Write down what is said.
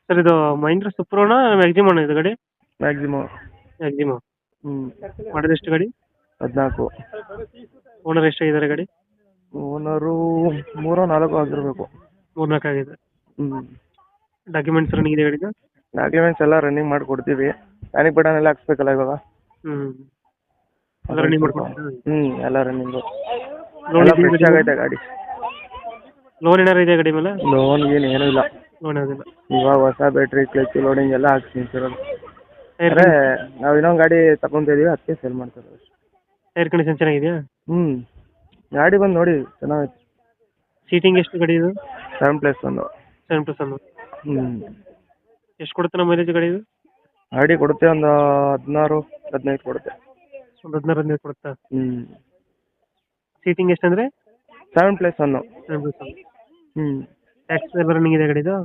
Sir ಇದು ಮಹೀಂದ್ರ ಸುಪ್ರೋನ ಮ್ಯಾಕ್ಸಿಮೋನ ಇದು ಗಾಡಿ? ಮ್ಯಾಕ್ಸಿಮಮ್. ಮ್ಯಾಕ್ಸಿಮೋ. ಹ್ಞೂ. ಮಾಡೋದು ಎಷ್ಟು ಗಾಡಿ? 14. ಓನರ್ ಎಷ್ಟಾಗಿದ್ದಾರೆ ಗಾಡಿ? ಓನರು 3-4 ಆಗಿರಬೇಕು. 3-4 ಆಗಿದೆ. ಹ್ಞೂ. ಡಾಕ್ಯುಮೆಂಟ್ಸ್ ರನ್ನಿಂಗ್ ಇದೆ ಗಾಡಿದು? ಡಾಕ್ಯುಮೆಂಟ್ಸ್ ಎಲ್ಲ ರನ್ನಿಂಗ್ ಮಾಡಿ ಕೊಡ್ತೀವಿ. ಪ್ಯಾನಿಕ್ ಬಟನ್ ಎಲ್ಲ ಹಾಕ್ಸ್ಬೇಕಲ್ಲ ಇವಾಗ. ಎಲ್ಲ ರನ್ನಿಂಗ್ ಮಾಡ್ಕೊಡ್ತೀರಾ? ಎಲ್ಲ ರನ್ನಿಂಗು. ಲೋನ್ ಎಲ್ಲ ಫ್ರೆಶ್ ಆಗೈತೆ ಗಾಡಿ. ಲೋನ್ ಏನಾರು ಇದೆ ಗಾಡಿ ಮೇಲೆ? ಲೋನ್ ಏನೂ ಇಲ್ಲ. ಲೋನ್ ಯಾವುದಿಲ್ಲ. ಇವಾಗ ಹೊಸ ಬ್ಯಾಟ್ರಿ ಕ್ಲಚ್ ಲೋಡಿಂಗ್ ಎಲ್ಲ ಹಾಕ್ಸ್ತೀನಿ ಸರ್. ಟೈರ್ ಅಂದರೆ ನಾವು ಇನ್ನೊಂದು ಗಾಡಿ ತಗೊಂತಿದ್ದೀವಿ, ಅದಕ್ಕೆ ಸೇಲ್ ಮಾಡ್ತಾರೆ ಅಷ್ಟೇ. ಟೈರ್ ಕಂಡೀಷನ್ ಚೆನ್ನಾಗಿದೆಯಾ? ಹ್ಞೂ. ಗಾಡಿ ಬಂದು ನೋಡಿ, ಚೆನ್ನಾಗೈತೆ. ಸೀಟಿಂಗ್ ಎಷ್ಟು ಗಾಡಿ ಇದು? 7+1. 7+1. ಹ್ಞೂ. ಎಷ್ಟು ಕೊಡುತ್ತೆ ನಮ್ಮ ಮೈಲೇಜ್ ಗಾಡಿ ಇದು? ಗಾಡಿ ಕೊಡುತ್ತೆ ಒಂದು 16-15 ಕೊಡುತ್ತೆ. ಒಂದು 16-15 ಕೊಡುತ್ತಾ? ಹ್ಞೂ. ಸೀಟಿಂಗ್ ಎಷ್ಟಂದರೆ? 7+1. 7+1. ಹ್ಞೂ. ಟ್ಯಾಕ್ಸ್ ಎಲ್ಲ ರನ್ನಿಂಗ್ ಇದೆ ಗಾಡಿದು?